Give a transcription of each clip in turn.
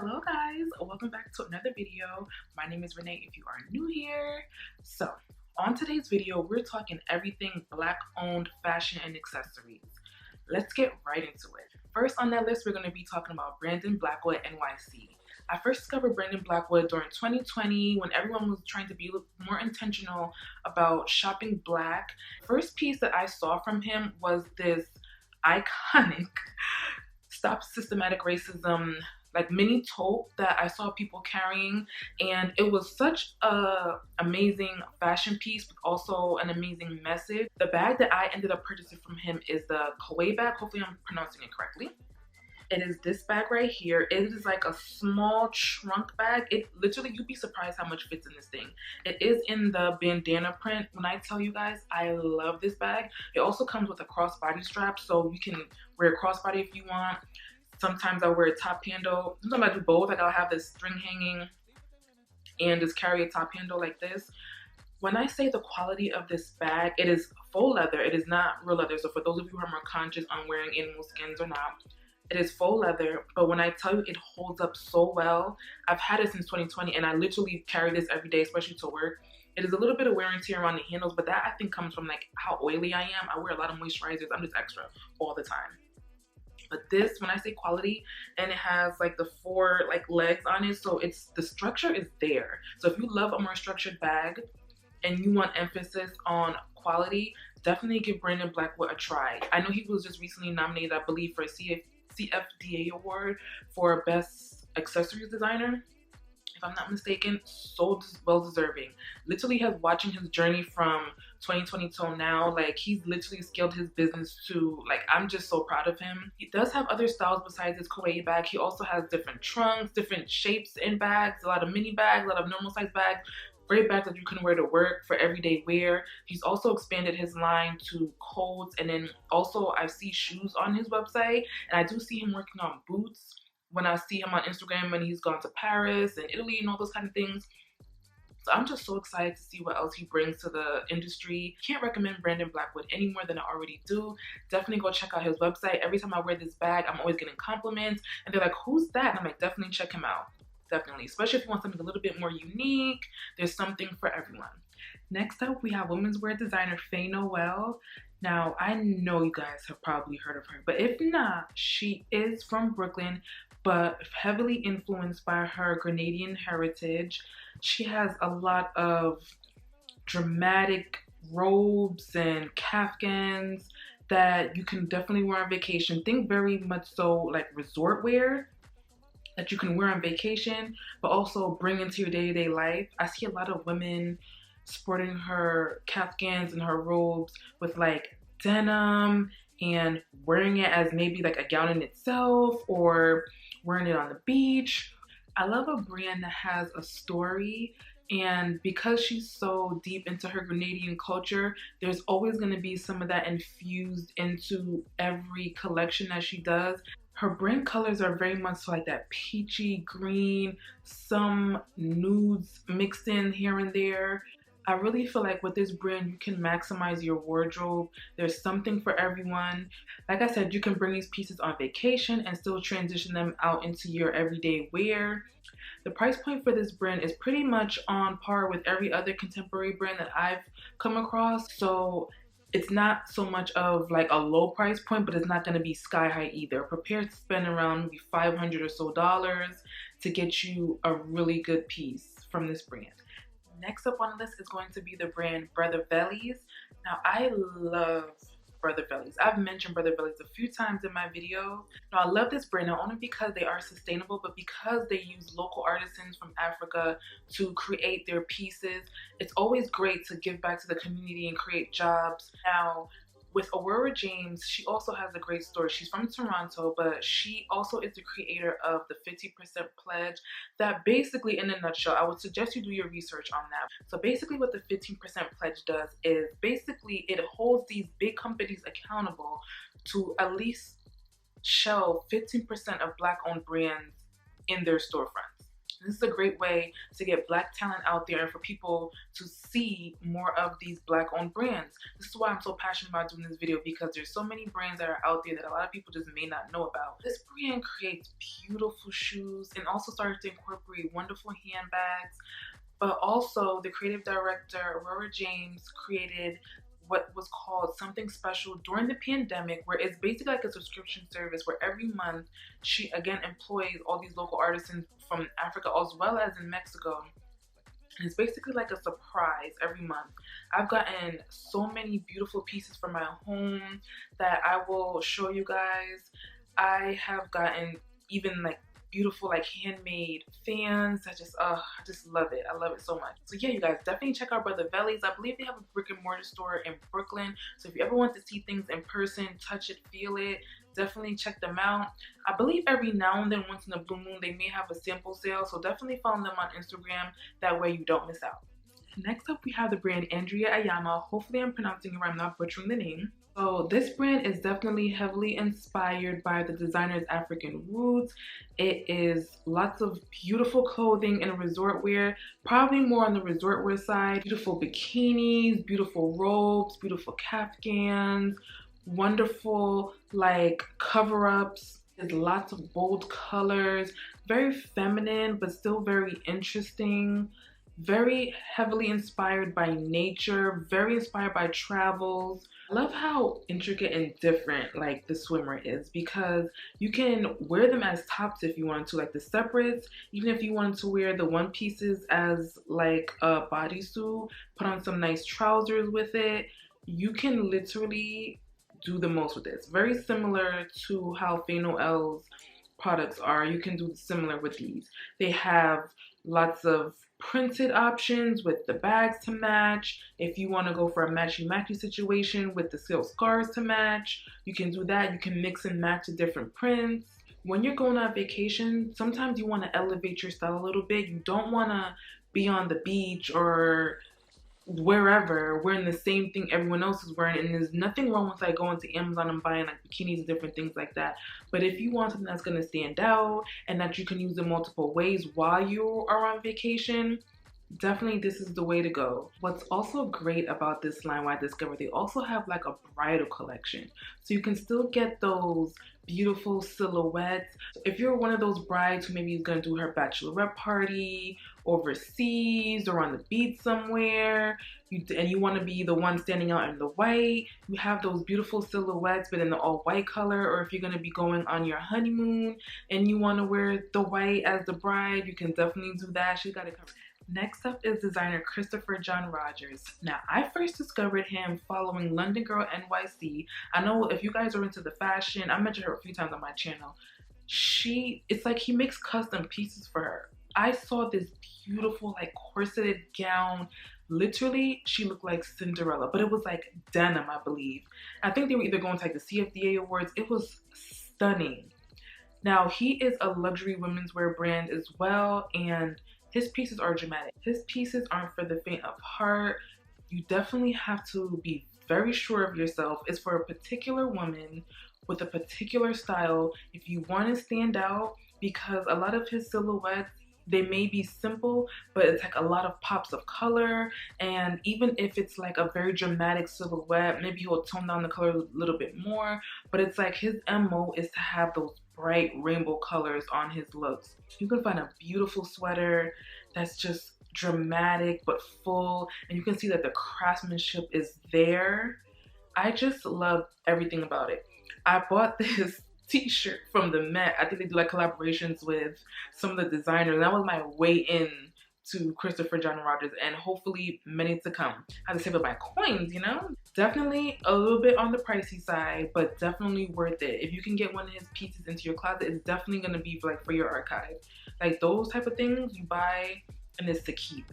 Hello guys, welcome back to another video. My name is Renee if you are new here. So on today's video, we're talking everything Black owned fashion and accessories. Let's get right into it. First on that list, we're going to be talking about Brandon Blackwood NYC. I first discovered Brandon Blackwood during 2020 when everyone was trying to be more intentional about shopping Black. First piece that I saw from him was this iconic Stop Systematic Racism like mini tote that I saw people carrying, and it was such a amazing fashion piece but also an amazing message. The bag that I ended up purchasing from him is the Kauai bag. Hopefully I'm pronouncing it correctly. It is this bag right here. It is like a small trunk bag. It literally, you'd be surprised how much fits in this thing. It is in the bandana print. When I tell you guys, I love this bag. It also comes with a crossbody strap, so you can wear a crossbody if you want. Sometimes I wear a top handle. Sometimes I do both. Like I'll have this string hanging and just carry a top handle like this. When I say the quality of this bag, it is faux leather. It is not real leather. So for those of you who are more conscious on wearing animal skins or not, it is faux leather. But when I tell you it holds up so well, I've had it since 2020 and I literally carry this every day, especially to work. It is a little bit of wear and tear around the handles, but that I think comes from like how oily I am. I wear a lot of moisturizers. I'm just extra all the time. But this, when I say quality, and it has like the four like legs on it, so it's the structure is there. So if you love a more structured bag and you want emphasis on quality, definitely give Brandon Blackwood a try. I know he was just recently nominated, I believe, for a CFDA award for Best Accessories Designer. If I'm not mistaken, so well deserving. Literally has watching his journey from 2020 till now, like he's literally scaled his business to, like, I'm just so proud of him. He does have other styles besides his Kauai bag. He also has different trunks, different shapes in bags, a lot of mini bags, a lot of normal size bags. Great bags that you can wear to work for everyday wear. He's also expanded his line to coats, and then also I see shoes on his website, and I do see him working on boots when I see him on Instagram when he's gone to Paris and Italy and all those kind of things. So I'm just so excited to see what else he brings to the industry. Can't recommend Brandon Blackwood any more than I already do. Definitely go check out his website. Every time I wear this bag, I'm always getting compliments, and they're like, who's that? And I'm like, definitely check him out. Definitely, especially if you want something a little bit more unique. There's something for everyone. Next up, we have women's wear designer Fey Noel. Now, I know you guys have probably heard of her, but if not, she is from Brooklyn, but heavily influenced by her Grenadian heritage. She has a lot of dramatic robes and kaftans that you can definitely wear on vacation. Think very much so like resort wear that you can wear on vacation, but also bring into your day-to-day life. I see a lot of women sporting her kaftans and her robes with like denim and wearing it as maybe like a gown in itself or wearing it on the beach. I love a brand that has a story, and because she's so deep into her Grenadian culture, there's always going to be some of that infused into every collection that she does. Her brand colors are very much like that peachy green, some nudes mixed in here and there. I really feel like with this brand, you can maximize your wardrobe. There's something for everyone. Like I said, you can bring these pieces on vacation and still transition them out into your everyday wear. The price point for this brand is pretty much on par with every other contemporary brand that I've come across. So it's not so much of like a low price point, but it's not going to be sky high either. Prepare to spend around maybe $500 or so to get you a really good piece from this brand. Next up on the list is going to be the brand brothervellies. Now, I love brothervellies. I've mentioned brothervellies a few times in my video. Now, I love this brand not only because they are sustainable, but because they use local artisans from Africa to create their pieces. It's always great to give back to the community and create jobs. Now, with Aurora James, she also has a great story. She's from Toronto, but she also is the creator of the 50% pledge that basically, in a nutshell, I would suggest you do your research on that. So basically what the 15% pledge does is basically it holds these big companies accountable to at least shelve 15% of Black-owned brands in their storefronts. This is a great way to get Black talent out there and for people to see more of these Black owned brands. This is why I'm so passionate about doing this video, because there's so many brands that are out there that a lot of people just may not know about. This brand creates beautiful shoes and also starts to incorporate wonderful handbags. But also, the creative director, Aurora James, created what was called Something Special during the pandemic, where it's basically like a subscription service where every month she again employs all these local artisans from Africa as well as in Mexico. And it's basically like a surprise every month. I've gotten so many beautiful pieces from my home that I will show you guys. I have gotten even like beautiful like handmade fans. I just love it. I love it so much. So yeah, you guys definitely check out brothervellies. I believe they have a brick and mortar store in Brooklyn, so if you ever want to see things in person, touch it, feel it, definitely check them out. I believe every now and then, once in a blue moon, they may have a sample sale, so definitely follow them on Instagram. That way you don't miss out. Next up, we have the brand Andrea Ayama. Hopefully I'm pronouncing it right, I'm not butchering the name. So this brand is definitely heavily inspired by the designer's African roots. It is lots of beautiful clothing and resort wear, probably more on the resort wear side. Beautiful bikinis, beautiful robes, beautiful caftans, wonderful like cover-ups. There's lots of bold colors, very feminine but still very interesting. Very heavily inspired by nature, very inspired by travels. I love how intricate and different like the swimwear is, because you can wear them as tops if you wanted to, like the separates. Even if you wanted to wear the one pieces as like a bodysuit, put on some nice trousers with it, you can literally do the most with this. Very similar to how Fey Noel's products are. You can do similar with these. They have lots of printed options with the bags to match. If you want to go for a matchy-matchy situation with the silk scarves to match, you can do that. You can mix and match the different prints. When you're going on vacation, sometimes you want to elevate your style a little bit. You don't want to be on the beach or wherever wearing the same thing everyone else is wearing, and there's nothing wrong with like going to Amazon and buying like bikinis and different things like that. But if you want something that's going to stand out and that you can use in multiple ways while you are on vacation, definitely this is the way to go. What's also great about this line, what I discovered, they also have like a bridal collection, so you can still get those beautiful silhouettes. If you're one of those brides who maybe is going to do her bachelorette party overseas or on the beach somewhere, and you want to be the one standing out in the white, you have those beautiful silhouettes but in the all white color. Or if you're going to be going on your honeymoon and you want to wear the white as the bride, you can definitely do that. She's got it covered. Next up is designer Christopher John Rogers. Now, I first discovered him following London Girl NYC. I know if you guys are into the fashion, I mentioned her a few times on my channel. It's like he makes custom pieces for her. I saw this beautiful like corseted gown. Literally, she looked like Cinderella, but it was like denim, I believe. I think they were either going to like the CFDA awards. It was stunning. Now, he is a luxury women's wear brand as well, and his pieces are dramatic. His pieces aren't for the faint of heart. You definitely have to be very sure of yourself. It's for a particular woman with a particular style if you want to stand out, because a lot of his silhouettes, they may be simple, but it's like a lot of pops of color. And even if it's like a very dramatic silhouette, maybe he'll tone down the color a little bit more, but it's like his MO is to have those bright rainbow colors on his looks. You can find a beautiful sweater that's just dramatic but full, and you can see that the craftsmanship is there. I just love everything about it. I bought this t-shirt from the Met. I think they do like collaborations with some of the designers. That was my way in to Christopher John Rogers, and hopefully many to come. I have to save up my coins, you know? Definitely a little bit on the pricey side, but definitely worth it. If you can get one of his pieces into your closet, it's definitely gonna be like for your archive. Like those type of things you buy and it's to keep.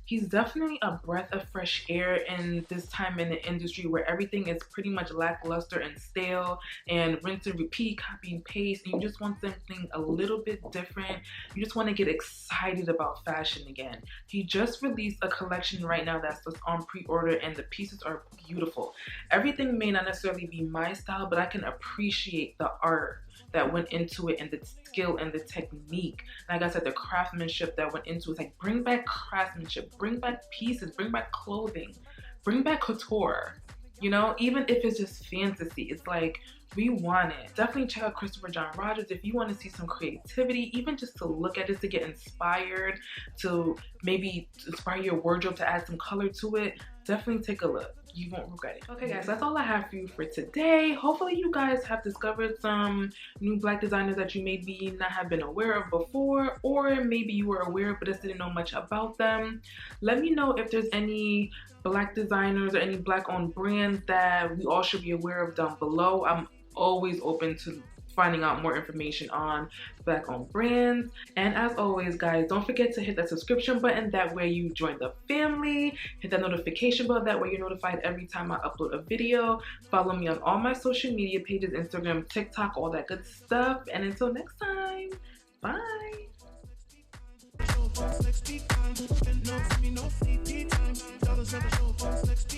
He's definitely a breath of fresh air in this time in the industry where everything is pretty much lackluster and stale and rinse and repeat, copy and paste, and you just want something a little bit different. You just want to get excited about fashion again. He just released a collection right now that's just on pre-order, and the pieces are beautiful. Everything may not necessarily be my style, but I can appreciate the art that went into it, and the skill and the technique. Like I said, the craftsmanship that went into it. It's like, bring back craftsmanship, bring back pieces, bring back clothing, bring back couture. You know, even if it's just fantasy, it's like, we want it. Definitely check out Christopher John Rogers if you want to see some creativity, even just to look at it, to get inspired, to maybe inspire your wardrobe to add some color to it. Definitely take a look. You won't regret it. Okay guys, that's all I have for you for today. Hopefully you guys have discovered some new Black designers that you maybe not have been aware of before, or maybe you were aware but just didn't know much about them. Let me know if there's any Black designers or any Black owned brands that we all should be aware of down below. I'm always open to finding out more information on Black owned brands. And as always guys, don't forget to hit that subscription button, that way you join the family. Hit that notification bell, that way you're notified every time I upload a video. Follow me on all my social media pages, Instagram, TikTok, all that good stuff. And until next time, bye.